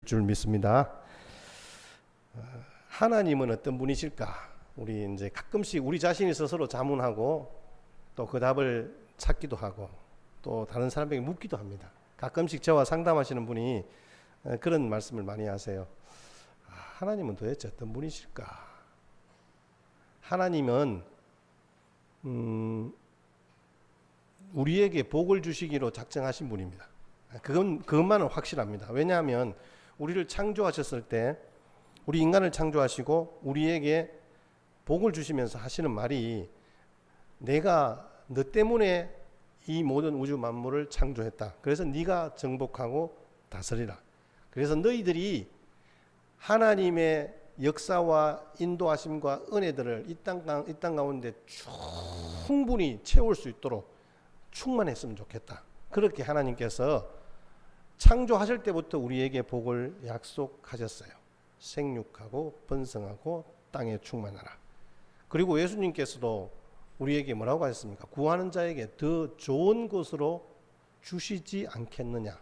줄 믿습니다. 하나님은 어떤 분이실까? 우리 이제 가끔씩 우리 자신이 스스로 자문하고 또 그 답을 찾기도 하고 또 다른 사람에게 묻기도 합니다. 가끔씩 저와 상담하시는 분이 그런 말씀을 많이 하세요. 하나님은 도대체 어떤 분이실까? 하나님은 우리에게 복을 주시기로 작정하신 분입니다. 그것만은 확실합니다. 왜냐하면 우리를 창조하셨을 때 우리 인간을 창조하시고 우리에게 복을 주시면서 하시는 말이 내가 너 때문에 이 모든 우주 만물을 창조했다. 그래서 네가 정복하고 다스리라. 그래서 너희들이 하나님의 역사와 인도하심과 은혜들을 이 땅 가운데 충분히 채울 수 있도록 충만했으면 좋겠다. 그렇게 하나님께서 창조하실 때부터 우리에게 복을 약속하셨어요. 생육하고 번성하고 땅에 충만하라. 그리고 예수님께서도 우리에게 뭐라고 하셨습니까? 구하는 자에게 더 좋은 것으로 주시지 않겠느냐.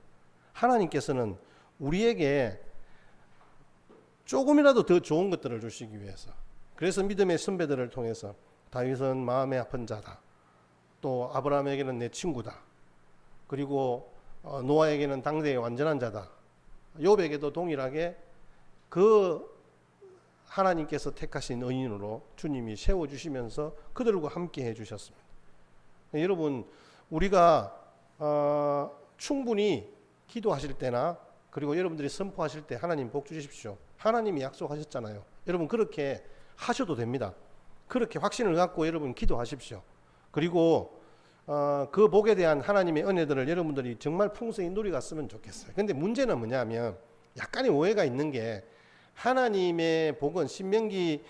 하나님께서는 우리에게 조금이라도 더 좋은 것들을 주시기 위해서, 그래서 믿음의 선배들을 통해서 다윗은 마음에 아픈 자다, 또 아브라함에게는 내 친구다, 그리고 노아에게는 당대의 완전한 자다, 욥에게도 동일하게 그 하나님께서 택하신 의인으로 주님이 세워주시면서 그들과 함께 해주셨습니다. 여러분, 우리가 충분히 기도하실 때나 그리고 여러분들이 선포하실 때 하나님 복 주십시오, 하나님이 약속하셨잖아요. 여러분 그렇게 하셔도 됩니다. 그렇게 확신을 갖고 여러분 기도하십시오. 그리고 그 복에 대한 하나님의 은혜들을 여러분들이 정말 풍성히 누리갔으면 좋겠어요. 근데 문제는 뭐냐면 약간의 오해가 있는 게, 하나님의 복은 신명기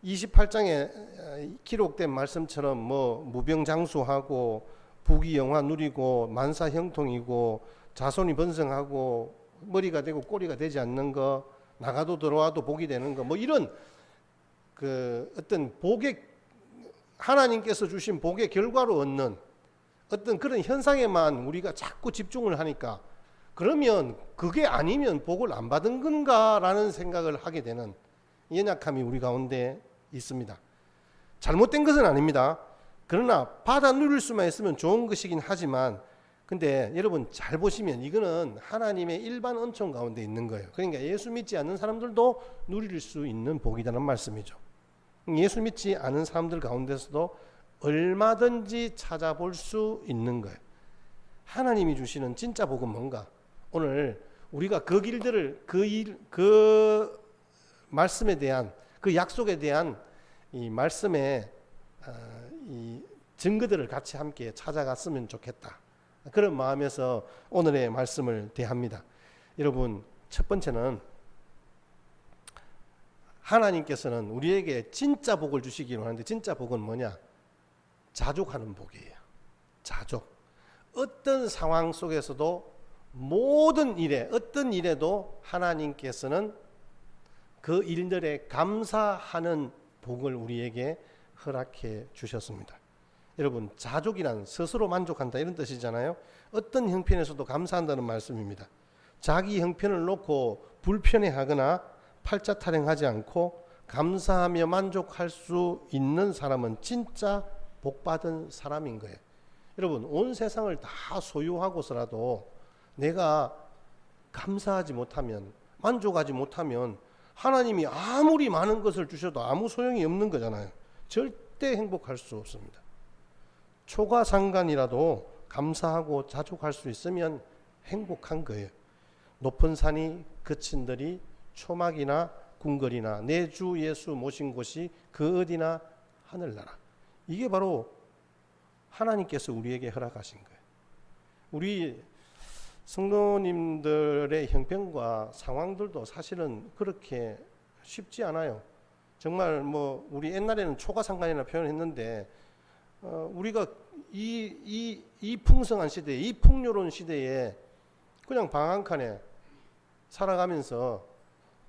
28장에 기록된 말씀처럼 뭐 무병장수하고 부귀영화 누리고 만사 형통이고 자손이 번성하고 머리가 되고 꼬리가 되지 않는 거, 나가도 들어와도 복이 되는 거, 뭐 이런 그 어떤 복의, 하나님께서 주신 복의 결과로 얻는 어떤 그런 현상에만 우리가 자꾸 집중을 하니까, 그러면 그게 아니면 복을 안 받은 건가라는 생각을 하게 되는 연약함이 우리 가운데 있습니다. 잘못된 것은 아닙니다. 그러나 받아 누릴 수만 있으면 좋은 것이긴 하지만, 근데 여러분 잘 보시면 이거는 하나님의 일반 은총 가운데 있는 거예요. 그러니까 예수 믿지 않는 사람들도 누릴 수 있는 복이라는 말씀이죠. 예수 믿지 않은 사람들 가운데서도 얼마든지 찾아볼 수 있는 거예요. 하나님이 주시는 진짜 복은 뭔가? 오늘 우리가 그 길들을 그 말씀에 대한, 그 약속에 대한 이 말씀의 이 증거들을 같이 함께 찾아갔으면 좋겠다. 그런 마음에서 오늘의 말씀을 대합니다. 여러분, 첫 번째는 하나님께서는 우리에게 진짜 복을 주시기로 하는데, 진짜 복은 뭐냐? 자족하는 복이에요. 자족. 어떤 상황 속에서도 모든 일에, 어떤 일에도 하나님께서는 그 일들에 감사하는 복을 우리에게 허락해 주셨습니다. 여러분, 자족이란 스스로 만족한다 이런 뜻이잖아요. 어떤 형편에서도 감사한다는 말씀입니다. 자기 형편을 놓고 불편해하거나 팔자 타령하지 않고 감사하며 만족할 수 있는 사람은 진짜 복받은 사람인 거예요. 여러분, 온 세상을 다 소유하고서라도 내가 감사하지 못하면, 만족하지 못하면 하나님이 아무리 많은 것을 주셔도 아무 소용이 없는 거잖아요. 절대 행복할 수 없습니다. 초가상간이라도 감사하고 자족할 수 있으면 행복한 거예요. 높은 산이 그친들이 초막이나 궁궐이나 내 주 예수 모신 곳이 그 어디나 하늘나라. 이게 바로 하나님께서 우리에게 허락하신 거예요. 우리 성도님들의 형편과 상황들도 사실은 그렇게 쉽지 않아요. 정말 뭐 우리 옛날에는 초가상간이라 표현했는데, 우리가 이 풍성한 시대에, 이 풍요로운 시대에 그냥 방 한 칸에 살아가면서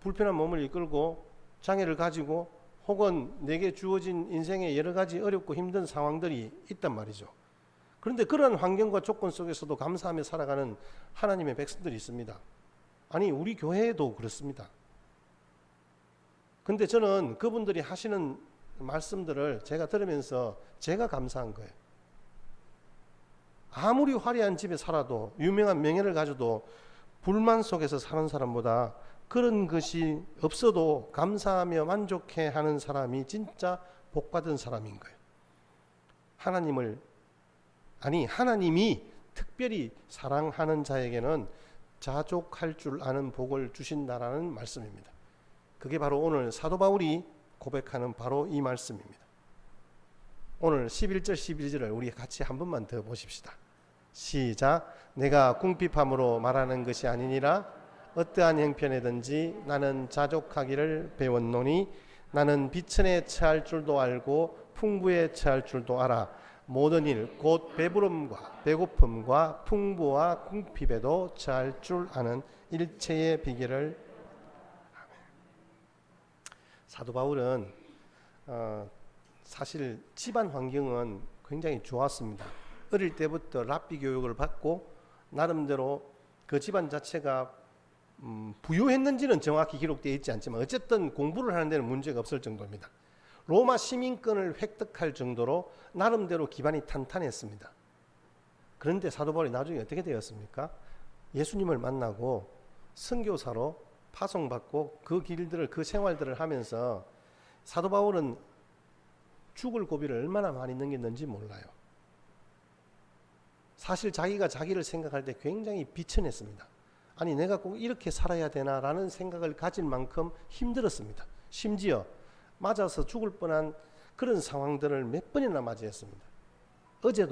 불편한 몸을 이끌고 장애를 가지고 혹은 내게 주어진 인생의 여러 가지 어렵고 힘든 상황들이 있단 말이죠. 그런데 그런 환경과 조건 속에서도 감사하며 살아가는 하나님의 백성들이 있습니다. 아니 우리 교회도 그렇습니다. 근데 저는 그분들이 하시는 말씀들을 제가 들으면서 제가 감사한 거예요. 아무리 화려한 집에 살아도 유명한 명예를 가져도 불만 속에서 사는 사람보다 그런 것이 없어도 감사하며 만족해하는 사람이 진짜 복받은 사람인 거예요. 하나님이 특별히 사랑하는 자에게는 자족할 줄 아는 복을 주신다라는 말씀입니다. 그게 바로 오늘 사도 바울이 고백하는 바로 이 말씀입니다. 오늘 11절 12절을 우리 같이 한 번만 더 보십시다. 시작. 내가 궁핍함으로 말하는 것이 아니니라. 어떠한 형편에든지 나는 자족하기를 배웠노니 나는 비천에 처할 줄도 알고 풍부에 처할 줄도 알아. 모든 일 곧 배부름과 배고픔과 풍부와 궁핍에도 처할 줄 아는 일체의 비결을. 사도 바울은 사실 집안 환경은 굉장히 좋았습니다. 어릴 때부터 랍비 교육을 받고 나름대로 그 집안 자체가 부유했는지는 정확히 기록되어 있지 않지만 어쨌든 공부를 하는 데는 문제가 없을 정도입니다. 로마 시민권을 획득할 정도로 나름대로 기반이 탄탄했습니다. 그런데 사도 바울이 나중에 어떻게 되었습니까? 예수님을 만나고 선교사로 파송받고 그 길들을 그 생활들을 하면서 사도 바울은 죽을 고비를 얼마나 많이 넘겼는지 몰라요. 사실 자기가 자기를 생각할 때 굉장히 비천했습니다. 아니 내가 꼭 이렇게 살아야 되나라는 생각을 가질 만큼 힘들었습니다. 심지어 맞아서 죽을 뻔한 그런 상황들을 몇 번이나 맞이했습니다. 어제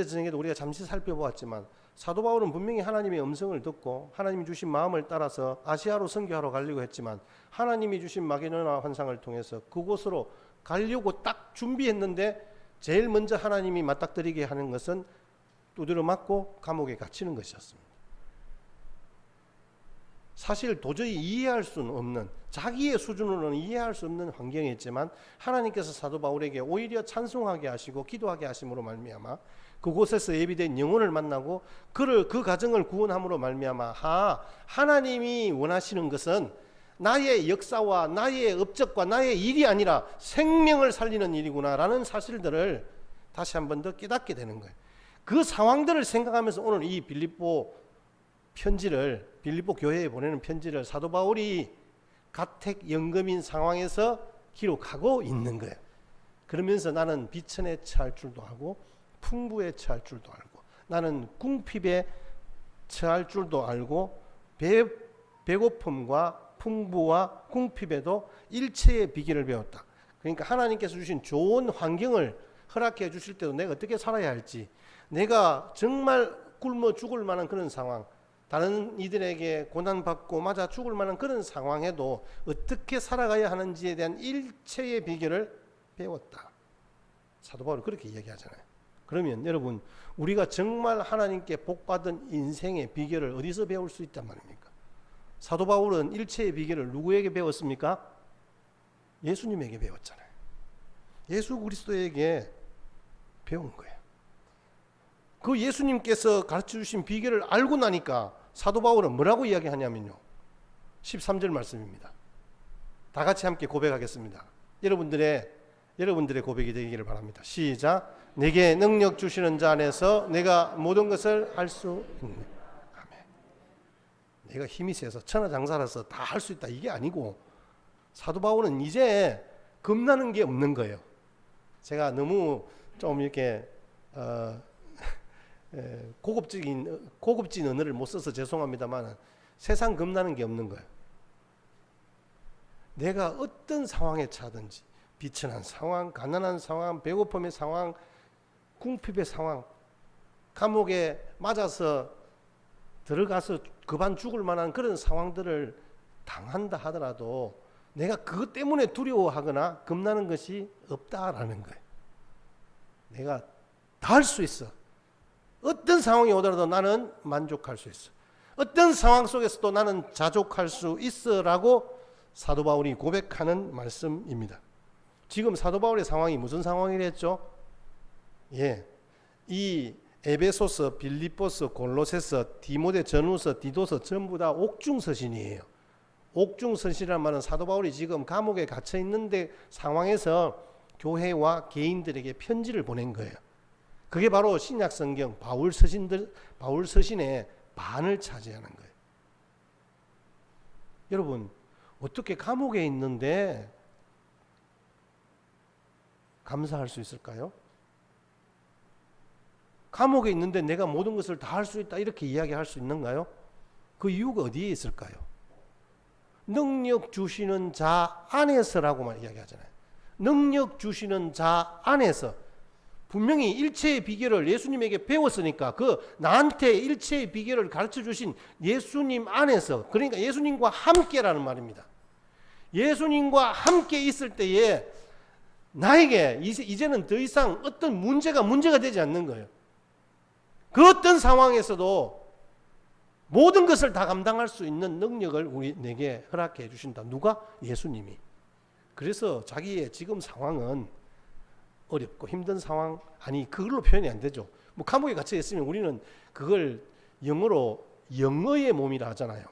저녁에도 우리가 잠시 살펴보았지만 사도 바울은 분명히 하나님의 음성을 듣고 하나님이 주신 마음을 따라서 아시아로 선교하러 가려고 했지만 하나님이 주신 마게도나 환상을 통해서 그곳으로 가려고 딱 준비했는데 제일 먼저 하나님이 맞닥뜨리게 하는 것은 두드려 맞고 감옥에 갇히는 것이었습니다. 사실 도저히 이해할 수는 없는, 자기의 수준으로는 이해할 수 없는 환경이었지만 하나님께서 사도 바울에게 오히려 찬송하게 하시고 기도하게 하심으로 말미암아 그곳에서 예비된 영혼을 만나고 그 가정을 구원함으로 말미암아 하나님이 원하시는 것은 나의 역사와 나의 업적과 나의 일이 아니라 생명을 살리는 일이구나라는 사실들을 다시 한 번 더 깨닫게 되는 거예요. 그 상황들을 생각하면서 오늘 이 빌립보 교회에 보내는 편지를 사도 바울이 가택 연금인 상황에서 기록하고 있는 거예요. 그러면서 나는 비천에 처할 줄도 알고 풍부에 처할 줄도 알고 나는 궁핍에 처할 줄도 알고 배고픔과 풍부와 궁핍에도 일체의 비결을 배웠다. 그러니까 하나님께서 주신 좋은 환경을 허락해 주실 때도 내가 어떻게 살아야 할지, 내가 정말 굶어 죽을 만한 그런 상황, 다른 이들에게 고난받고 맞아 죽을 만한 그런 상황에도 어떻게 살아가야 하는지에 대한 일체의 비결을 배웠다. 사도 바울은 그렇게 이야기하잖아요. 그러면 여러분, 우리가 정말 하나님께 복받은 인생의 비결을 어디서 배울 수 있단 말입니까? 사도 바울은 일체의 비결을 누구에게 배웠습니까? 예수님에게 배웠잖아요. 예수 그리스도에게 배운 거예요. 그 예수님께서 가르쳐 주신 비결을 알고 나니까 사도 바울은 뭐라고 이야기하냐면요, 13절 말씀입니다. 다 같이 함께 고백하겠습니다. 여러분들의 고백이 되기를 바랍니다. 시작. 내게 능력 주시는 자 안에서 내가 모든 것을 할 수 있네. 아멘. 내가 힘이 세서 천하장사라서 다 할 수 있다 이게 아니고, 사도 바울은 이제 겁나는 게 없는 거예요. 제가 너무 좀 이렇게 고급진 언어를 못 써서 죄송합니다만 세상 겁나는 게 없는 거예요. 내가 어떤 상황에 처하든지, 비천한 상황, 가난한 상황, 배고픔의 상황, 궁핍의 상황, 감옥에 맞아서 들어가서 급한 죽을 만한 그런 상황들을 당한다 하더라도 내가 그것 때문에 두려워하거나 겁나는 것이 없다라는 거예요. 내가 다 할 수 있어. 어떤 상황이 오더라도 나는 만족할 수 있어. 어떤 상황 속에서도 나는 자족할 수 있어라고 사도 바울이 고백하는 말씀입니다. 지금 사도 바울의 상황이 무슨 상황이랬죠? 이 에베소서, 빌립보서, 골로새서, 디모데 전후서, 디도서 전부 다 옥중서신이에요. 옥중서신이란 말은 사도 바울이 지금 감옥에 갇혀 있는데 상황에서 교회와 개인들에게 편지를 보낸 거예요. 그게 바로 신약 성경 바울 서신의 반을 차지하는 거예요. 여러분, 어떻게 감옥에 있는데 감사할 수 있을까요? 감옥에 있는데 내가 모든 것을 다 할 수 있다 이렇게 이야기할 수 있는가요? 그 이유가 어디에 있을까요? 능력 주시는 자 안에서라고만 이야기하잖아요. 능력 주시는 자 안에서. 분명히 일체의 비결을 예수님에게 배웠으니까 그 나한테 일체의 비결을 가르쳐 주신 예수님 안에서, 그러니까 예수님과 함께라는 말입니다. 예수님과 함께 있을 때에 나에게 이제는 더 이상 어떤 문제가 되지 않는 거예요. 그 어떤 상황에서도 모든 것을 다 감당할 수 있는 능력을 내게 허락해 주신다. 누가? 예수님이. 그래서 자기의 지금 상황은 어렵고 힘든 상황, 아니 그걸로 표현이 안 되죠. 뭐 감옥에 갇혀 있으면 우리는 그걸 영어로 영어의 몸이라 하잖아요.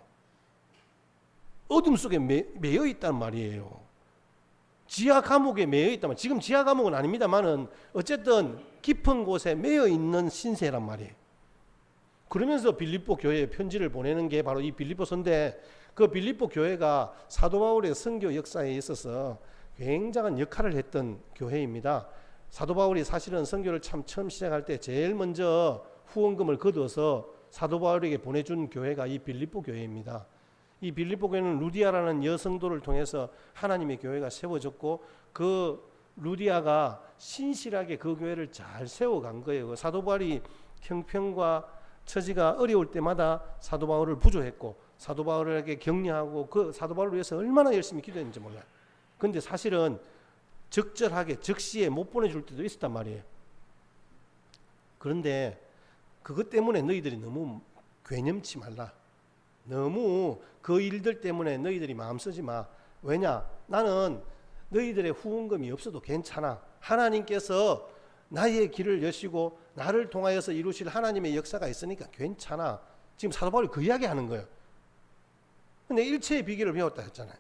어둠 속에 매여 있단 말이에요. 지하 감옥에 매여 있다면, 지금 지하 감옥은 아닙니다만은 어쨌든 깊은 곳에 매여 있는 신세란 말이에요. 그러면서 빌립보 교회에 편지를 보내는 게 바로 이 빌립보서인데, 그 빌립보 교회가 사도 바울의 선교 역사에 있어서 굉장한 역할을 했던 교회입니다. 사도 바울이 사실은 선교를 처음 시작할 때 제일 먼저 후원금을 거둬서 사도 바울에게 보내준 교회가 이 빌립보 교회입니다. 이 빌립보 교회는 루디아라는 여성도를 통해서 하나님의 교회가 세워졌고, 그 루디아가 신실하게 그 교회를 잘 세워간 거예요. 사도 바울이 형편과 처지가 어려울 때마다 사도 바울을 부조했고, 사도 바울에게 격려하고, 그 사도 바울을 위해서 얼마나 열심히 기도했는지 몰라요. 근데 사실은 적절하게 적시에 못 보내줄 때도 있었단 말이에요. 그런데 그것 때문에 너희들이 너무 괴념치 말라. 너무 그 일들 때문에 너희들이 마음 쓰지 마. 왜냐? 나는 너희들의 후원금이 없어도 괜찮아. 하나님께서 나의 길을 여시고 나를 통하여서 이루실 하나님의 역사가 있으니까 괜찮아. 지금 사도 바울이 그 이야기 하는 거예요. 근데 일체의 비결을 배웠다 했잖아요.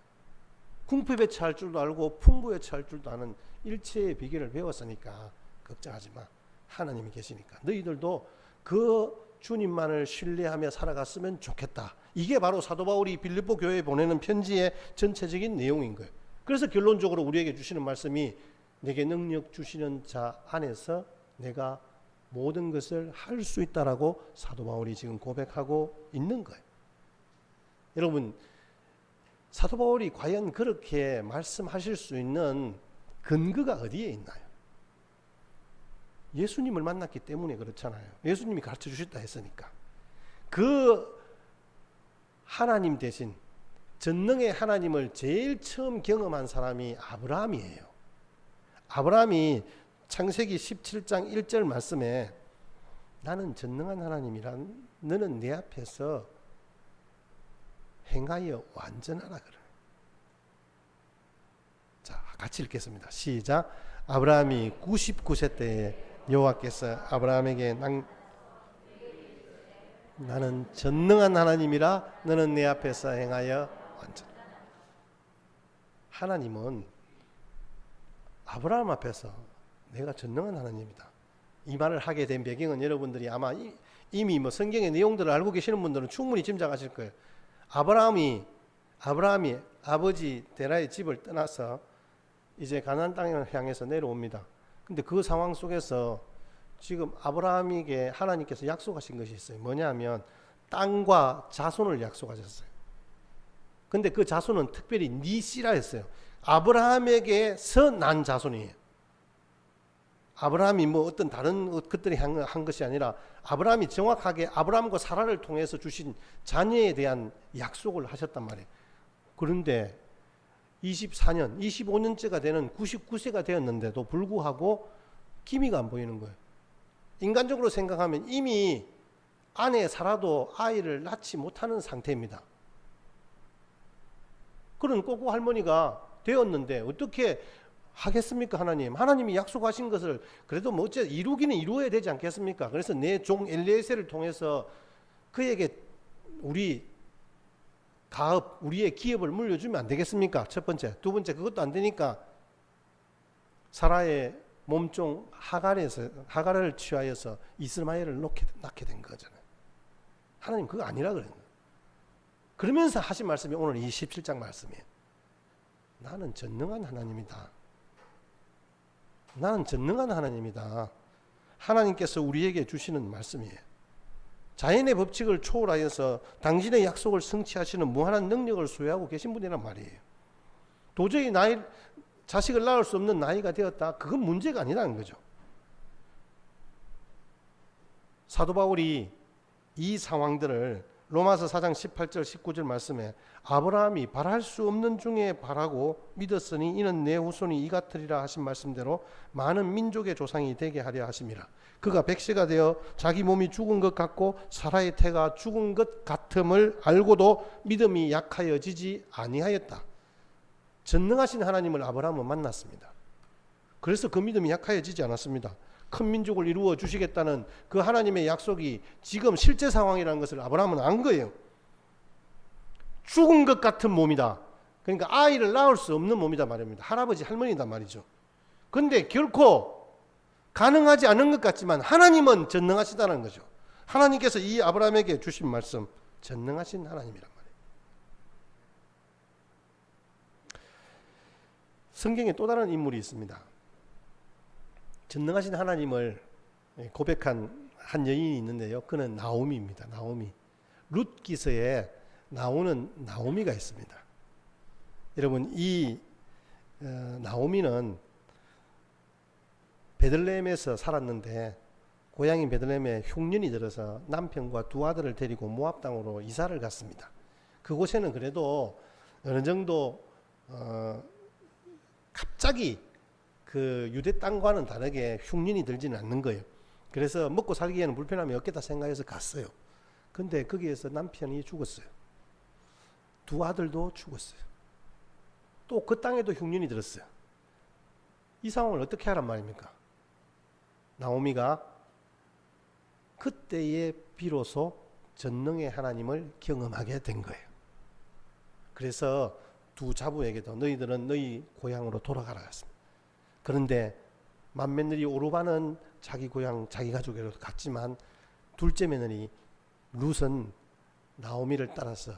궁핍에 처할 줄도 알고 풍부에 처할 줄도 아는 일체의 비결을 배웠으니까 걱정하지 마. 하나님이 계시니까. 너희들도 그 주님만을 신뢰하며 살아갔으면 좋겠다. 이게 바로 사도 바울이 빌립보 교회에 보내는 편지의 전체적인 내용인 거예요. 그래서 결론적으로 우리에게 주시는 말씀이 내게 능력 주시는 자 안에서 내가 모든 것을 할 수 있다라고 사도 바울이 지금 고백하고 있는 거예요. 여러분, 사도 바울이 과연 그렇게 말씀하실 수 있는 근거가 어디에 있나요? 예수님을 만났기 때문에 그렇잖아요. 예수님이 가르쳐 주셨다 했으니까. 그 하나님 대신 전능의 하나님을 제일 처음 경험한 사람이 아브라함이에요. 아브라함이 창세기 17장 1절 말씀에 나는 전능한 하나님이란 너는 내 앞에서 행하여 완전하라 그래. 자, 같이 읽겠습니다. 시작. 아브라함이 99세 때에 여호와께서 아브라함에게 나는 전능한 하나님이라 너는 내 앞에서 행하여 완전. 하나님은 아브라함 앞에서 내가 전능한 하나님이다. 이 말을 하게 된 배경은 여러분들이 아마 이미 뭐 성경의 내용들을 알고 계시는 분들은 충분히 짐작하실 거예요. 아브라함이 아버지 데라의 집을 떠나서 이제 가나안 땅을 향해서 내려옵니다. 근데 그 상황 속에서 지금 아브라함에게 하나님께서 약속하신 것이 있어요. 뭐냐면 땅과 자손을 약속하셨어요. 근데 그 자손은 특별히 네 씨라 했어요. 아브라함에게서 난 자손이에요. 아브라함이 뭐 어떤 다른 것들이 한 것이 아니라 아브라함이 정확하게 아브라함과 사라를 통해서 주신 자녀에 대한 약속을 하셨단 말이에요. 그런데 24년, 25년째가 되는 99세가 되었는데도 불구하고 기미가 안 보이는 거예요. 인간적으로 생각하면 이미 아내 사라도 아이를 낳지 못하는 상태입니다. 그런 꼬꼬 할머니가 되었는데 어떻게 하겠습니까? 하나님이 약속하신 것을 그래도 뭐 어째 이루기는 이루어야 되지 않겠습니까? 그래서 내 종 엘리에셀을 통해서 그에게 우리 가업, 우리의 기업을 물려주면 안 되겠습니까? 첫 번째. 두 번째, 그것도 안 되니까 사라의 몸종 하갈을 취하여서 이스마엘을 낳게 된 거잖아요. 하나님 그거 아니라 그랬는. 그러면서 하신 말씀이 오늘 이 17장 말씀이에요. 나는 전능한 하나님이다. 나는 전능한 하나님이다. 하나님께서 우리에게 주시는 말씀이에요. 자연의 법칙을 초월하여서 당신의 약속을 성취하시는 무한한 능력을 소유하고 계신 분이란 말이에요. 도저히 자식을 낳을 수 없는 나이가 되었다. 그건 문제가 아니라는 거죠. 사도 바울이 이 상황들을 로마서 4장 18절 19절 말씀에 아브라함이 바랄 수 없는 중에 바라고 믿었으니 이는 내 후손이 이 같으리라 하신 말씀대로 많은 민족의 조상이 되게 하려 하심이라. 그가 백세가 되어 자기 몸이 죽은 것 같고 사라의 태가 죽은 것 같음을 알고도 믿음이 약하여지지 아니하였다. 전능하신 하나님을 아브라함은 만났습니다. 그래서 그 믿음이 약하여지지 않았습니다. 큰 민족을 이루어 주시겠다는 그 하나님의 약속이 지금 실제 상황이라는 것을 아브라함은 안 거예요. 죽은 것 같은 몸이다. 그러니까 아이를 낳을 수 없는 몸이다 말입니다. 할아버지 할머니다 말이죠. 그런데 결코 가능하지 않은 것 같지만 하나님은 전능하시다는 거죠. 하나님께서 이 아브라함에게 주신 말씀, 전능하신 하나님이란 말이에요. 성경에 또 다른 인물이 있습니다. 전능하신 하나님을 고백한 한 여인이 있는데요. 그는 나오미입니다. 나오미. 룻기서에 나오는 나오미가 있습니다. 여러분, 이 나오미는 베들레헴에서 살았는데 고향인 베들레헴에 흉년이 들어서 남편과 두 아들을 데리고 모압 땅으로 이사를 갔습니다. 그곳에는 그래도 어느 정도 갑자기 그 유대 땅과는 다르게 흉년이 들지는 않는 거예요. 그래서 먹고 살기에는 불편함이 없겠다 생각해서 갔어요. 근데 거기에서 남편이 죽었어요. 두 아들도 죽었어요. 또 그 땅에도 흉년이 들었어요. 이 상황을 어떻게 하란 말입니까? 나오미가 그때에 비로소 전능의 하나님을 경험하게 된 거예요. 그래서 두 자부에게도 너희들은 너희 고향으로 돌아가라 했습니다. 그런데 맏며느리 오르바는 자기 고향 자기 가족으로 갔지만 둘째 며느리 룻은 나오미를 따라서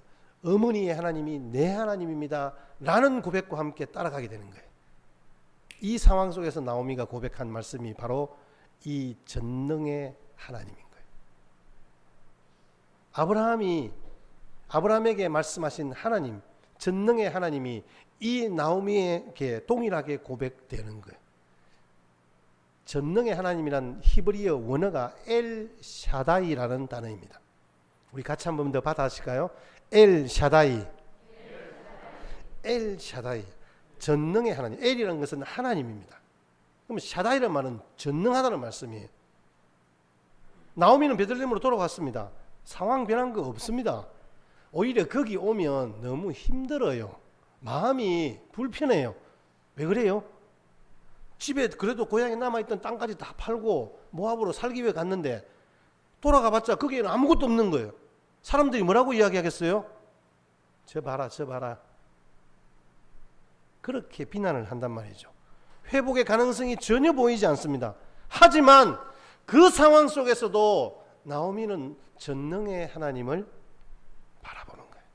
어머니의 하나님이 내 하나님입니다 라는 고백과 함께 따라가게 되는 거예요. 이 상황 속에서 나오미가 고백한 말씀이 바로 이 전능의 하나님인 거예요. 아브라함에게 말씀하신 하나님, 전능의 하나님이 이 나오미에게 동일하게 고백되는 거예요. 전능의 하나님이란 히브리어 원어가 엘 샤다이라는 단어입니다. 우리 같이 한번 더 받아하실까요? 엘 샤다이. 엘 샤다이. 전능의 하나님. 엘이라는 것은 하나님입니다. 그럼 샤다이라는 말은 전능하다는 말씀이에요. 나오미는 베들레헴으로 돌아갔습니다. 상황 변한 거 없습니다. 오히려 거기 오면 너무 힘들어요. 마음이 불편해요. 왜 그래요? 집에 그래도 고향에 남아있던 땅까지 다 팔고 모압으로 살기 위해 갔는데 돌아가봤자 거기에는 아무것도 없는 거예요. 사람들이 뭐라고 이야기하겠어요? 저 봐라 저 봐라. 그렇게 비난을 한단 말이죠. 회복의 가능성이 전혀 보이지 않습니다. 하지만 그 상황 속에서도 나오미는 전능의 하나님을 바라보는 거예요.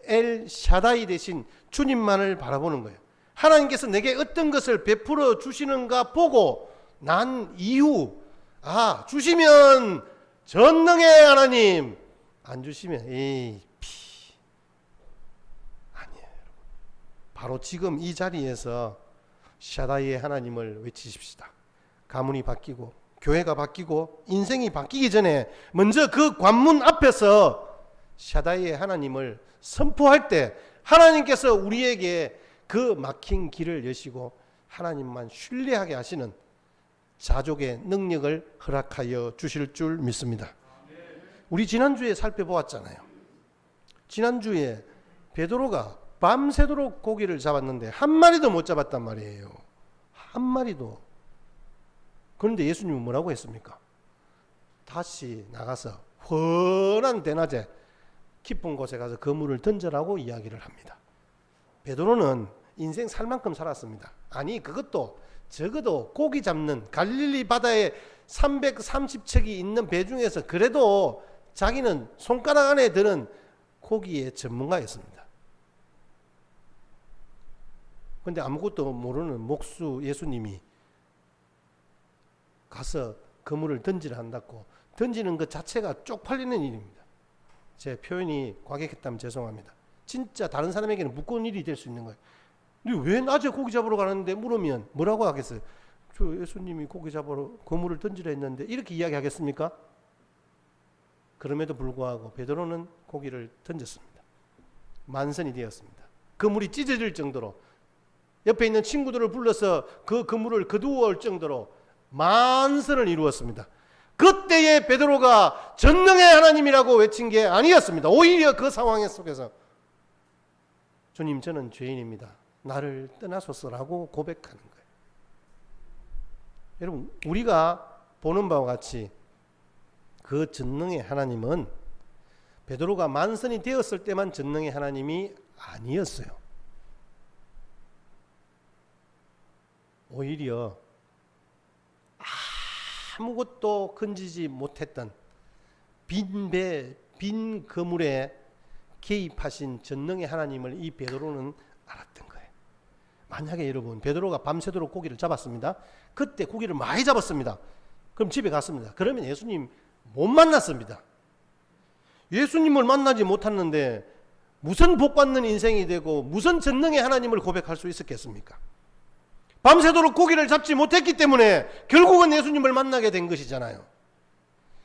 엘 샤다이 대신 주님만을 바라보는 거예요. 하나님께서 내게 어떤 것을 베풀어 주시는가 보고 난 이후 주시면 전능의 하나님, 안 주시면 아니에요. 여러분. 바로 지금 이 자리에서 샤다이의 하나님을 외치십시다. 가문이 바뀌고 교회가 바뀌고 인생이 바뀌기 전에 먼저 그 관문 앞에서 샤다이의 하나님을 선포할 때 하나님께서 우리에게 그 막힌 길을 여시고 하나님만 신뢰하게 하시는 자족의 능력을 허락하여 주실 줄 믿습니다. 우리 지난주에 살펴보았잖아요. 지난주에 베드로가 밤새도록 고기를 잡았는데 한 마리도 못 잡았단 말이에요. 한 마리도. 그런데 예수님은 뭐라고 했습니까? 다시 나가서 훤한 대낮에 깊은 곳에 가서 그물을 던져라고 이야기를 합니다. 베드로는 인생 살 만큼 살았습니다. 아니 그것도 적어도 고기 잡는 갈릴리 바다에 330척이 있는 배 중에서 그래도 자기는 손가락 안에 드는 고기의 전문가였습니다. 그런데 아무것도 모르는 목수 예수님이 가서 그물을 던지라 한다고 던지는 것 자체가 쪽팔리는 일입니다. 제 표현이 과격했다면 죄송합니다. 진짜 다른 사람에게는 무거운 일이 될 수 있는 거예요. 왜 낮에 고기 잡으러 가는데 물으면 뭐라고 하겠어요? 저 예수님이 고기 잡으러 그물을 던지라 했는데 이렇게 이야기하겠습니까? 그럼에도 불구하고 베드로는 고기를 던졌습니다. 만선이 되었습니다. 그물이 찢어질 정도로 옆에 있는 친구들을 불러서 그 그물을 거두어 올 정도로 만선을 이루었습니다. 그때의 베드로가 전능의 하나님이라고 외친 게 아니었습니다. 오히려 그 상황 속에서 주님 저는 죄인입니다. 나를 떠나소서라고 고백하는 거예요. 여러분 우리가 보는 바와 같이 그 전능의 하나님은 베드로가 만선이 되었을 때만 전능의 하나님이 아니었어요. 오히려 아무것도 건지지 못했던 빈 배, 빈 그물에 개입하신 전능의 하나님을 이 베드로는 알았던 거예요. 만약에 여러분 베드로가 밤새도록 고기를 잡았습니다. 그때 고기를 많이 잡았습니다. 그럼 집에 갔습니다. 그러면 예수님 못 만났습니다. 예수님을 만나지 못했는데 무슨 복받는 인생이 되고 무슨 전능의 하나님을 고백할 수 있었겠습니까? 밤새도록 고기를 잡지 못했기 때문에 결국은 예수님을 만나게 된 것이잖아요.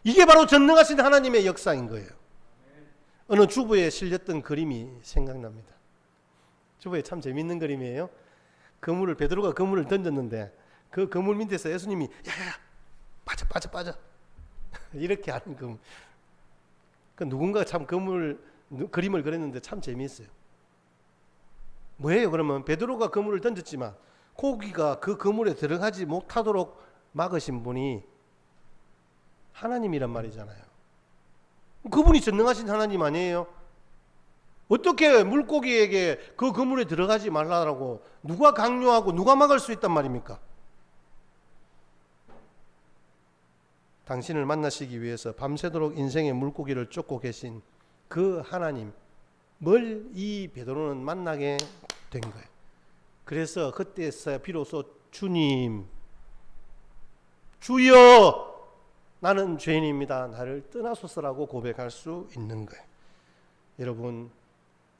이게 바로 전능하신 하나님의 역사인 거예요. 어느 주부에 실렸던 그림이 생각납니다. 주부에 참 재밌는 그림이에요. 베드로가 그물을 던졌는데 그 그물 밑에서 예수님이 야야 빠져 이렇게 하는 그 누군가 참 그림을 그렸는데 참 재미있어요. 뭐예요? 그러면 베드로가 그물을 던졌지만 고기가 그 그물에 들어가지 못하도록 막으신 분이 하나님이란 말이잖아요. 그분이 전능하신 하나님 아니에요? 어떻게 물고기에게 그 그물에 들어가지 말라고 누가 강요하고 누가 막을 수 있단 말입니까? 당신을 만나시기 위해서 밤새도록 인생의 물고기를 쫓고 계신 그 하나님을 이 베드로는 만나게 된 거예요. 그래서 그때서야 비로소 주님, 주여 나는 죄인입니다. 나를 떠나소서라고 고백할 수 있는 거예요. 여러분,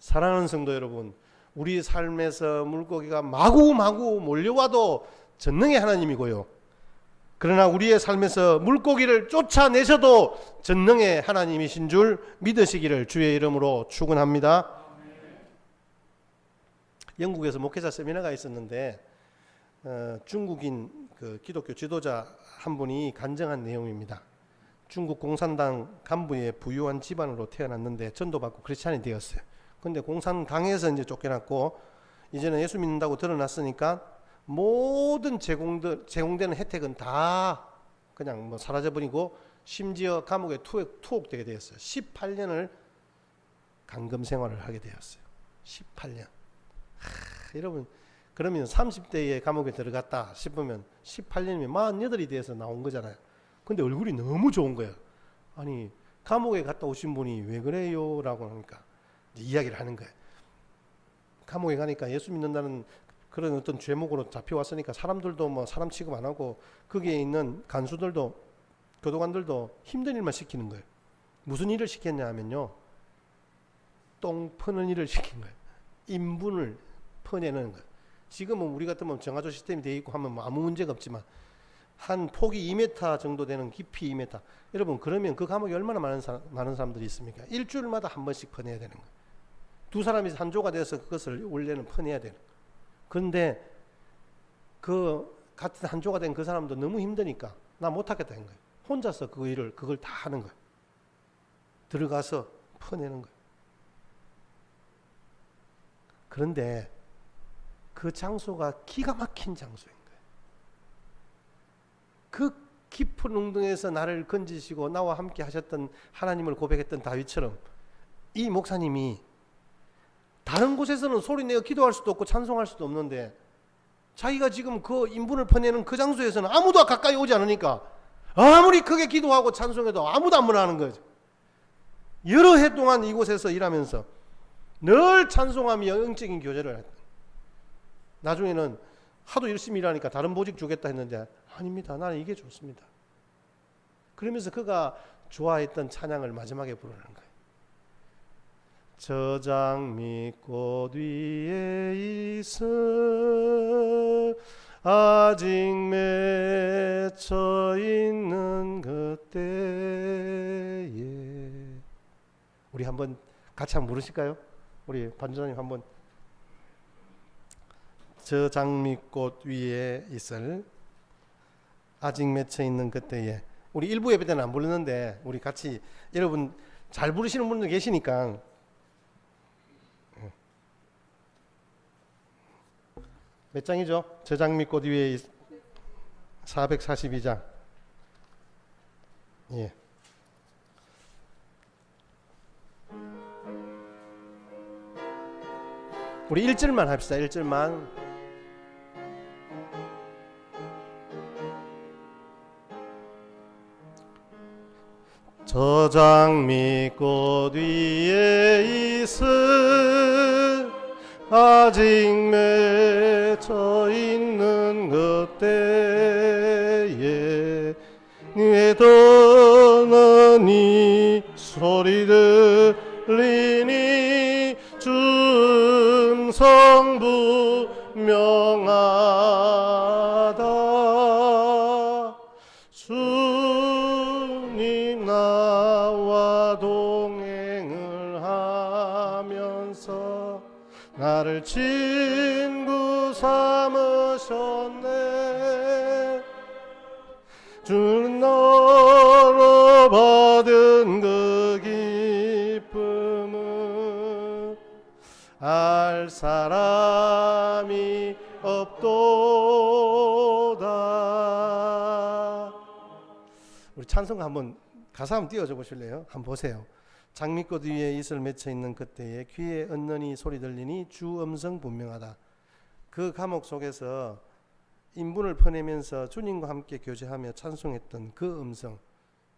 사랑하는 성도 여러분, 우리 삶에서 물고기가 마구마구 몰려와도 전능의 하나님이고요. 그러나 우리의 삶에서 물고기를 쫓아내셔도 전능의 하나님이신 줄 믿으시기를 주의 이름으로 축원합니다. 영국에서 목회자 세미나가 있었는데 중국인 그 기독교 지도자 한 분이 간증한 내용입니다. 중국 공산당 간부의 부유한 집안으로 태어났는데 전도받고 크리스찬이 되었어요. 그런데 공산당에서 이제 쫓겨났고 이제는 예수 믿는다고 드러났으니까 모든 제공되는 혜택은 다 그냥 뭐 사라져버리고 심지어 감옥에 투옥되게 되었어요. 18년을 감금 생활을 하게 되었어요. 18년. 여러분 그러면 30대에 감옥에 들어갔다 싶으면 18년이면 48이 돼서 나온 거잖아요. 근데 얼굴이 너무 좋은 거예요. 아니 감옥에 갔다 오신 분이 왜 그래요? 라고 하니까 이야기를 하는 거예요. 감옥에 가니까 예수 믿는다는 그런 어떤 죄목으로 잡혀왔으니까 사람들도 뭐 사람 취급 안 하고 거기에 있는 간수들도 교도관들도 힘든 일만 시키는 거예요. 무슨 일을 시켰냐 하면요, 똥 퍼는 일을 시킨 거예요. 인분을 퍼내는 거예요. 지금은 우리 같으면 정화조 시스템이 되어 있고 하면 뭐 아무 문제가 없지만 한 폭이 2m 정도 되는 깊이 2m. 여러분 그러면 그 감옥에 얼마나 많은 사람들이 있습니까? 일주일마다 한 번씩 퍼내야 되는 거예요. 두 사람이 한 조가 돼서 그것을 원래는 퍼내야 되는 거예요. 그런데 그 같은 한 조가 된 그 사람도 너무 힘드니까 나 못하겠다는 거예요. 혼자서 그걸 다 하는 거예요. 들어가서 퍼내는 거예요. 그런데 그 장소가 기가 막힌 장소인 거예요. 그 깊은 웅덩이에서 나를 건지시고 나와 함께 하셨던 하나님을 고백했던 다윗처럼 이 목사님이 다른 곳에서는 소리내어 기도할 수도 없고 찬송할 수도 없는데 자기가 지금 그 인분을 퍼내는 그 장소에서는 아무도 가까이 오지 않으니까 아무리 크게 기도하고 찬송해도 아무도 안 문화하는 거죠. 여러 해 동안 이곳에서 일하면서 늘 찬송하며 영적인 교제를 했다. 나중에는 하도 열심히 일하니까 다른 보직 주겠다 했는데 아닙니다. 나는 이게 좋습니다. 그러면서 그가 좋아했던 찬양을 마지막에 부르는 거예요. 저 장미꽃 위에 있을 아직 맺혀 있는 그때에 우리 한번 같이 한번 부르실까요? 우리 반주자님 한번 저 장미꽃 위에 있을 아직 맺혀 있는 그때에 우리 일부 예배 때는 안 부르는데 우리 같이 여러분 잘 부르시는 분들 계시니까 몇 장이죠? 저 장미꽃 위에 442장. 예. 우리 1절만 합시다. 1절만. 저 장미꽃 위에 있을 아직 맺혀 있는 그때에 내 떠는 이 소리 들리니 주 음성 분명하다. 주님 나와 동행을 하면서 나를 친구 삼으셨네. 주는 너로 받은 그 기쁨은 알 사람이 없도다. 우리 찬송 한번 가사 한번 띄워줘 보실래요? 한번 보세요. 장미꽃 위에 이슬 맺혀 있는 그때에 귀에 은은히 소리 들리니 주 음성 분명하다. 그 감옥 속에서 인분을 퍼내면서 주님과 함께 교제하며 찬송했던 그 음성,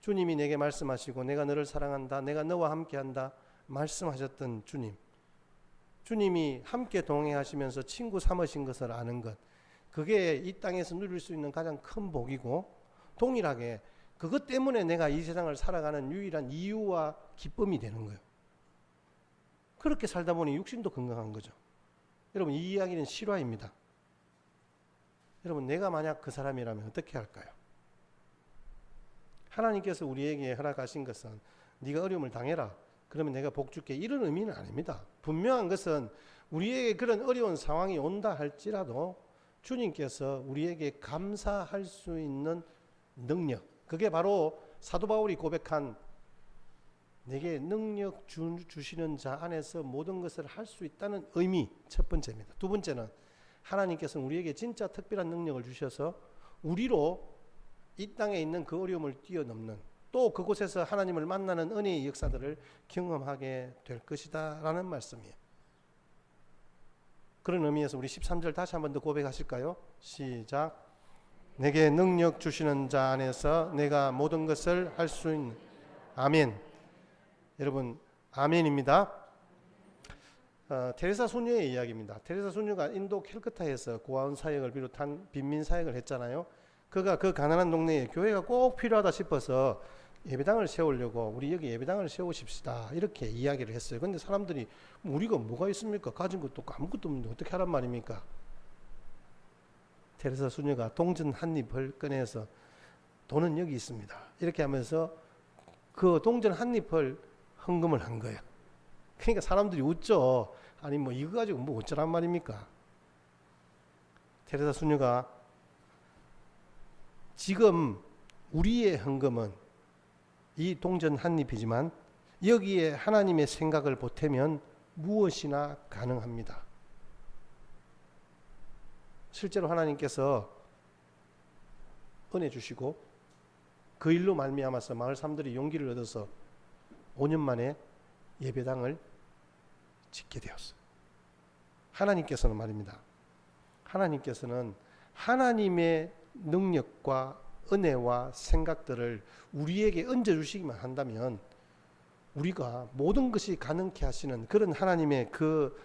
주님이 내게 말씀하시고 내가 너를 사랑한다, 내가 너와 함께한다 말씀하셨던 주님, 주님이 함께 동행하시면서 친구 삼으신 것을 아는 것, 그게 이 땅에서 누릴 수 있는 가장 큰 복이고 동일하게 그것 때문에 내가 이 세상을 살아가는 유일한 이유와 기쁨이 되는 거예요. 그렇게 살다 보니 육신도 건강한 거죠. 여러분, 이 이야기는 실화입니다. 여러분, 내가 만약 그 사람이라면 어떻게 할까요? 하나님께서 우리에게 허락하신 것은 네가 어려움을 당해라, 그러면 내가 복 줄게, 이런 의미는 아닙니다. 분명한 것은 우리에게 그런 어려운 상황이 온다 할지라도 주님께서 우리에게 감사할 수 있는 능력, 그게 바로 사도 바울이 고백한 내게 능력 주시는 자 안에서 모든 것을 할 수 있다는 의미, 첫 번째입니다. 두 번째는 하나님께서는 우리에게 진짜 특별한 능력을 주셔서 우리로 이 땅에 있는 그 어려움을 뛰어넘는, 또 그곳에서 하나님을 만나는 은혜의 역사들을 경험하게 될 것이다 라는 말씀이에요. 그런 의미에서 우리 13절 다시 한 번 더 고백하실까요? 시작. 내게 능력 주시는 자 안에서 내가 모든 것을 할 수 있는. 아멘. 여러분, 아멘입니다. 테레사 수녀의 이야기입니다. 테레사 수녀가 인도 캘커타에서 고아원 사역을 비롯한 빈민 사역을 했잖아요. 그가 그 가난한 동네에 교회가 꼭 필요하다 싶어서 예배당을 세우려고 우리 여기 예배당을 세우십시다 이렇게 이야기를 했어요. 근데 사람들이 우리가 뭐가 있습니까? 가진 것도 없고 아무것도 없는데 어떻게 하란 말입니까? 테레사 수녀가 동전 한 잎을 꺼내서 돈은 여기 있습니다 이렇게 하면서 그 동전 한 잎을 헌금을 한 거예요. 그러니까 사람들이 웃죠. 아니 뭐 이거 가지고 뭐 어쩌란 말입니까? 테레사 수녀가 지금 우리의 헌금은 이 동전 한 잎이지만 여기에 하나님의 생각을 보태면 무엇이나 가능합니다 실제로 하나님께서 은혜 주시고 그 일로 말미암아서 마을 사람들이 용기를 얻어서 5년 만에 예배당을 짓게 되었어요. 하나님께서는 말입니다. 하나님께서는 하나님의 능력과 은혜와 생각들을 우리에게 얹어주시기만 한다면 우리가 모든 것이 가능케 하시는 그런 하나님의 그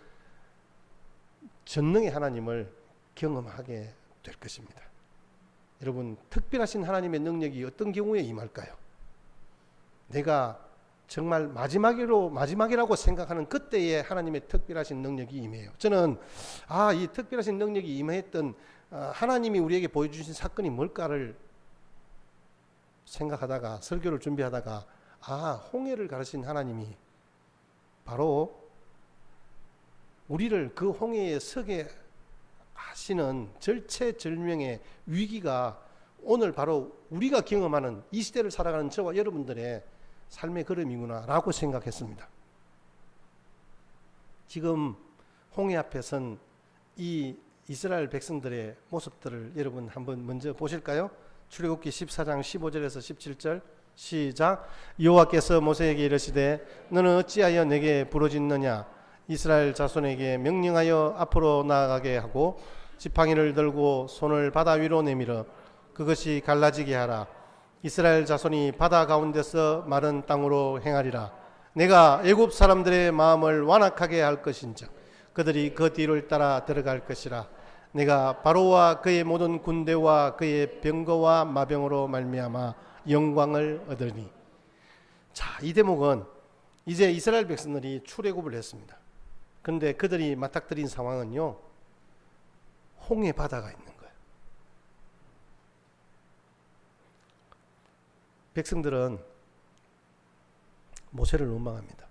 전능의 하나님을 경험하게 될 것입니다. 여러분, 특별하신 하나님의 능력이 어떤 경우에 임할까요? 내가 정말 마지막이라고 생각하는 그때에 하나님의 특별하신 능력이 임해요. 저는 이 특별하신 능력이 임했던 하나님이 우리에게 보여주신 사건이 뭘까를 생각하다가 설교를 준비하다가 홍해를 가르신 하나님이 바로 우리를 그 홍해에 서게 하시는 절체절명의 위기가 오늘 바로 우리가 경험하는 이 시대를 살아가는 저와 여러분들의 삶의 걸음이구나 라고 생각했습니다. 지금 홍해 앞에 선 이 이스라엘 백성들의 모습들을 여러분 한번 먼저 보실까요? 출애굽기 14장 15절에서 17절 시작. 여호와께서 모세에게 이르시되 너는 어찌하여 내게 부르짖느냐. 이스라엘 자손에게 명령하여 앞으로 나아가게 하고 지팡이를 들고 손을 바다 위로 내밀어 그것이 갈라지게 하라. 이스라엘 자손이 바다 가운데서 마른 땅으로 행하리라. 내가 애굽 사람들의 마음을 완악하게 할 것인즉 그들이 그 뒤를 따라 들어갈 것이라. 내가 바로와 그의 모든 군대와 그의 병거와 마병으로 말미암아 영광을 얻으니. 자, 이 대목은 이제 이스라엘 백성들이 출애굽을 했습니다. 그런데 그들이 맞닥뜨린 상황은요, 홍해 바다가 있는 거예요. 백성들은 모세를 원망합니다.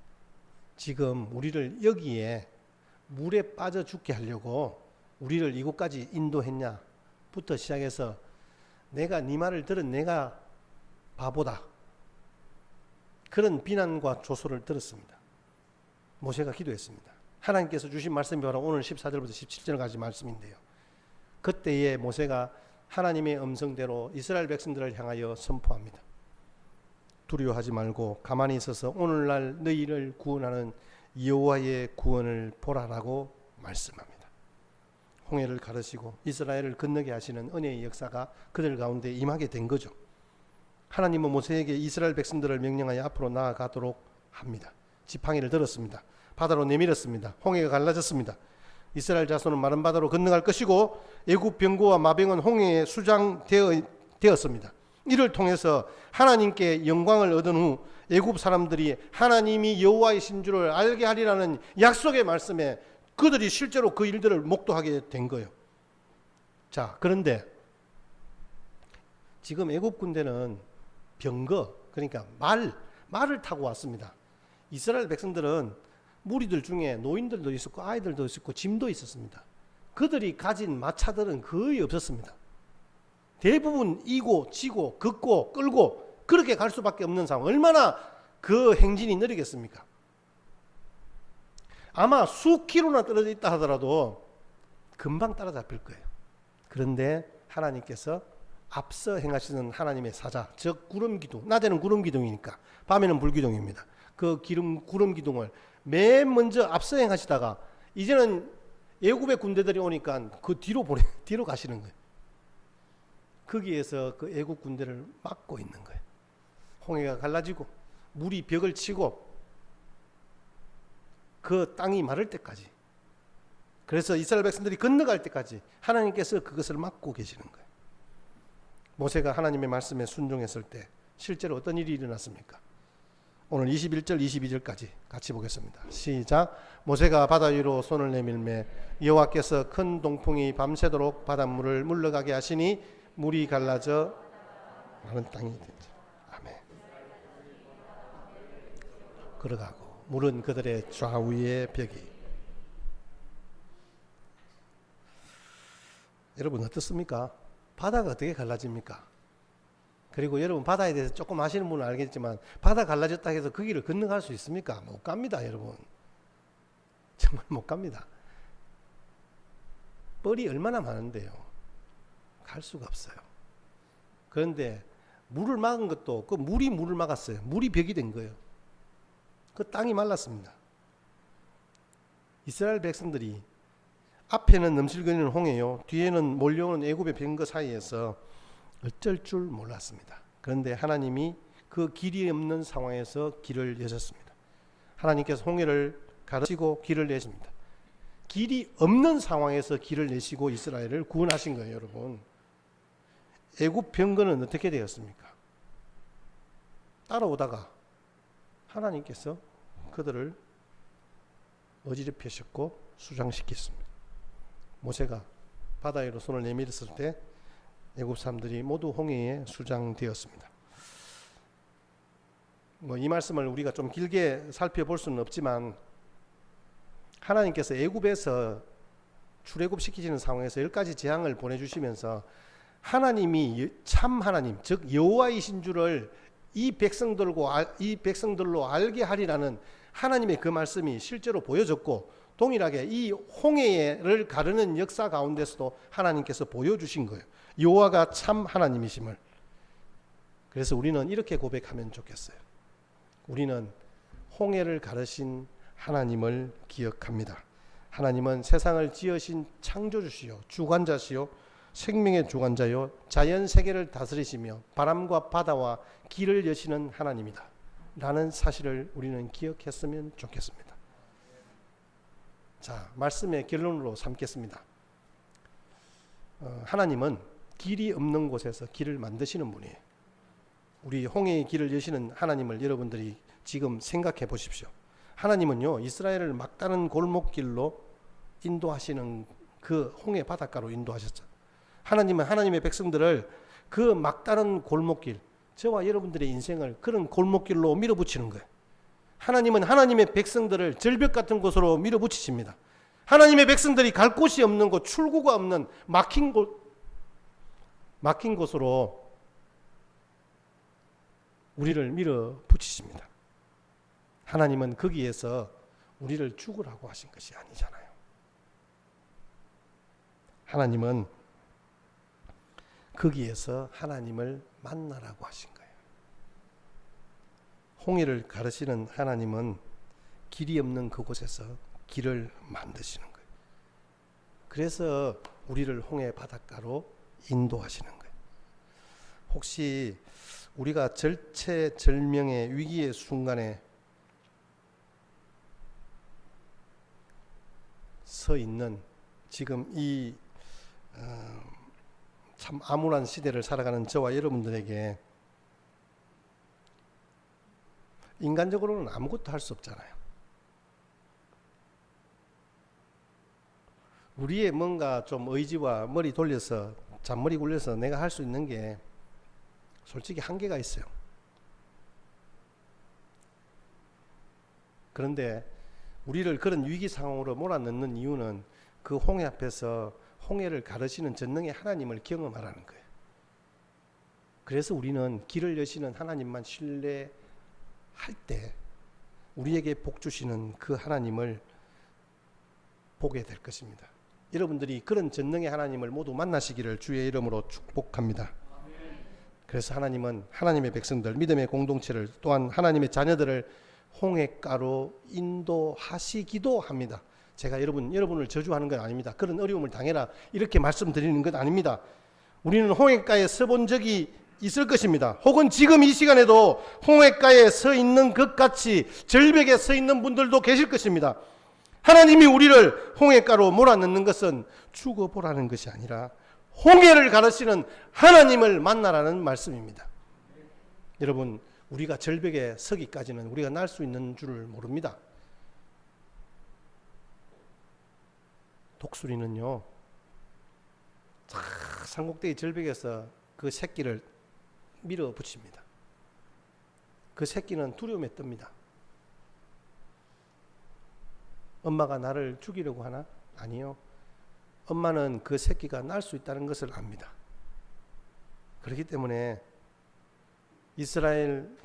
지금 우리를 여기에 물에 빠져 죽게 하려고 우리를 이곳까지 인도했냐 부터 시작해서 내가 네 말을 들은 내가 바보다, 그런 비난과 조소를 들었습니다. 모세가 기도했습니다. 하나님께서 주신 말씀이 바로 오늘 14절부터 17절까지 말씀인데요, 그때에 모세가 하나님의 음성대로 이스라엘 백성들을 향하여 선포합니다. 두려워하지 말고 가만히 있어서 오늘날 너희를 구원하는 여호와의 구원을 보라라고 말씀합니다. 홍해를 가르시고 이스라엘을 건너게 하시는 은혜의 역사가 그들 가운데 임하게 된 거죠. 하나님은 모세에게 이스라엘 백성들을 명령하여 앞으로 나아가도록 합니다. 지팡이를 들었습니다. 바다로 내밀었습니다. 홍해가 갈라졌습니다. 이스라엘 자손은 마른 바다로 건너갈 것이고 애굽 병거와 마병은 홍해에 수장되었습니다. 이를 통해서 하나님께 영광을 얻은 후 애굽 사람들이 하나님이 여호와이신 줄을 알게 하리라는 약속의 말씀에 그들이 실제로 그 일들을 목도하게 된 거예요. 자, 그런데 지금 애굽 군대는 병거, 그러니까 말을 타고 왔습니다. 이스라엘 백성들은 무리들 중에 노인들도 있었고 아이들도 있었고 짐도 있었습니다. 그들이 가진 마차들은 거의 없었습니다. 대부분 이고 지고 걷고 끌고 그렇게 갈 수밖에 없는 상황. 얼마나 그 행진이 느리겠습니까? 아마 수 킬로나 떨어져 있다 하더라도 금방 따라잡힐 거예요. 그런데 하나님께서 앞서 행하시는 하나님의 사자, 즉 구름기둥, 낮에는 구름기둥이니까 밤에는 불기둥입니다. 그 구름기둥을 맨 먼저 앞서 행하시다가 이제는 애굽의 군대들이 오니까 그 뒤로 가시는 거예요. 거기에서 그 애굽 군대를 막고 있는 거예요. 홍해가 갈라지고 물이 벽을 치고 그 땅이 마를 때까지, 그래서 이스라엘 백성들이 건너갈 때까지 하나님께서 그것을 막고 계시는 거예요. 모세가 하나님의 말씀에 순종했을 때 실제로 어떤 일이 일어났습니까? 오늘 21절 22절까지 같이 보겠습니다. 시작. 모세가 바다 위로 손을 내밀매 여호와께서 큰 동풍이 밤새도록 바닷물을 물러가게 하시니 물이 갈라져 마른 땅이 되지. 아멘. 걸어가고 물은 그들의 좌우의 벽이. 여러분 어떻습니까? 바다가 어떻게 갈라집니까? 그리고 여러분 바다에 대해서 조금 아시는 분은 알겠지만 바다 갈라졌다 해서 그 길을 건너갈 수 있습니까? 못 갑니다, 여러분. 정말 못 갑니다. 뻘이 얼마나 많은데요. 갈 수가 없어요. 그런데 물을 막은 것도 그 물이 물을 막았어요. 물이 벽이 된 거예요. 그 땅이 말랐습니다. 이스라엘 백성들이 앞에는 넘실거리는 홍해요, 뒤에는 몰려오는 애굽의 병거 사이에서 어쩔 줄 몰랐습니다. 그런데 하나님이 그 길이 없는 상황에서 길을 여셨습니다. 하나님께서 홍해를 가르치고 길을 내십니다. 길이 없는 상황에서 길을 내시고 이스라엘을 구원하신 거예요, 여러분. 애굽 병거는 어떻게 되었습니까? 따라오다가 하나님께서 그들을 어지럽히셨고 수장시켰습니다. 모세가 바다 위로 손을 내밀었을 때 애굽 사람들이 모두 홍해에 수장되었습니다. 이 말씀을 우리가 좀 길게 살펴볼 수는 없지만, 하나님께서 애굽에서 출애굽 시키시는 상황에서 10가지 재앙을 보내주시면서 하나님이 참 하나님, 즉 여호와이신 줄을 이 백성들로 알게 하리라는 하나님의 그 말씀이 실제로 보여졌고, 동일하게 이 홍해를 가르는 역사 가운데서도 하나님께서 보여주신 거예요. 여호와가 참 하나님이심을. 그래서 우리는 이렇게 고백하면 좋겠어요. 우리는 홍해를 가르신 하나님을 기억합니다. 하나님은 세상을 지으신 창조주시요 주관자시요 생명의 주관자요 자연 세계를 다스리시며 바람과 바다와 길을 여시는 하나님이다 라는 사실을 우리는 기억했으면 좋겠습니다. 자, 말씀의 결론으로 삼겠습니다. 하나님은 길이 없는 곳에서 길을 만드시는 분이에요. 우리 홍해의 길을 여시는 하나님을 여러분들이 지금 생각해 보십시오. 하나님은요, 이스라엘을 막다른 골목길로 인도하시는 그 홍해 바닷가로 인도하셨죠. 하나님은 하나님의 백성들을 그 막다른 골목길, 저와 여러분들의 인생을 그런 골목길로 밀어붙이는 거예요. 하나님은 하나님의 백성들을 절벽 같은 곳으로 밀어붙이십니다. 하나님의 백성들이 갈 곳이 없는 곳, 출구가 없는 막힌 곳으로 우리를 밀어붙이십니다. 하나님은 거기에서 우리를 죽으라고 하신 것이 아니잖아요. 하나님은 거기에서 하나님을 만나라고 하신 거예요. 홍해를 가르시는 하나님은 길이 없는 그곳에서 길을 만드시는 거예요. 그래서 우리를 홍해 바닷가로 인도하시는 거예요. 혹시 우리가 절체절명의 위기의 순간에 서 있는 지금 이 참 암울한 시대를 살아가는 저와 여러분들에게 인간적으로는 아무것도 할 수 없잖아요. 우리의 뭔가 좀 의지와 머리 돌려서 잔머리 굴려서 내가 할 수 있는 게 솔직히 한계가 있어요. 그런데 우리를 그런 위기 상황으로 몰아넣는 이유는 그 홍해 앞에서 홍해를 가르시는 전능의 하나님을 경험하라는 거예요. 그래서 우리는 길을 여시는 하나님만 신뢰할 때 우리에게 복 주시는 그 하나님을 보게 될 것입니다. 여러분들이 그런 전능의 하나님을 모두 만나시기를 주의 이름으로 축복합니다. 그래서 하나님은 하나님의 백성들, 믿음의 공동체를, 또한 하나님의 자녀들을 홍해가로 인도하시기도 합니다. 제가 여러분을 저주하는 건 아닙니다. 그런 어려움을 당해라 이렇게 말씀드리는 건 아닙니다. 우리는 홍해가에 서본 적이 있을 것입니다. 혹은 지금 이 시간에도 홍해가에 서 있는 것 같이 절벽에 서 있는 분들도 계실 것입니다. 하나님이 우리를 홍해가로 몰아넣는 것은 죽어보라는 것이 아니라 홍해를 가르치는 하나님을 만나라는 말씀입니다. 여러분, 우리가 절벽에 서기까지는 우리가 날 수 있는 줄을 모릅니다. 독수리는요, 산꼭대기 절벽에서 그 새끼를 밀어붙입니다. 그 새끼는 두려움에 뜹니다. 엄마가 나를 죽이려고 하나? 아니요. 엄마는 그 새끼가 날 수 있다는 것을 압니다. 그렇기 때문에 이스라엘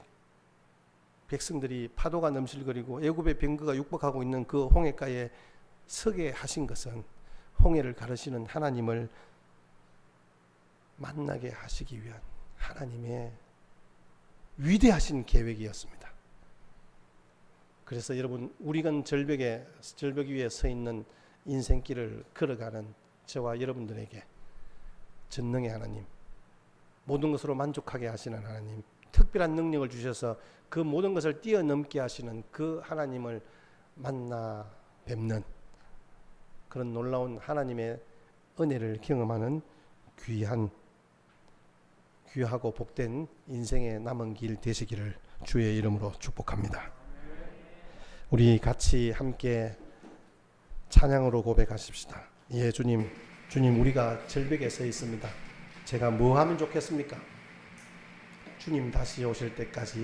백성들이 파도가 넘실거리고 애굽의 병거가 육박하고 있는 그 홍해가에 서게 하신 것은 홍해를 가르시는 하나님을 만나게 하시기 위한 하나님의 위대하신 계획이었습니다. 그래서 여러분, 우리가 절벽 위에 서 있는 인생길을 걸어가는 저와 여러분들에게 전능의 하나님, 모든 것으로 만족하게 하시는 하나님, 특별한 능력을 주셔서 그 모든 것을 뛰어넘게 하시는 그 하나님을 만나 뵙는 그런 놀라운 하나님의 은혜를 경험하는 귀하고 복된 인생의 남은 길 되시기를 주의 이름으로 축복합니다. 우리 같이 함께 찬양으로 고백하십시다. 예, 주님, 우리가 절벽에 서 있습니다. 제가 뭐 하면 좋겠습니까? 주님 다시 오실 때까지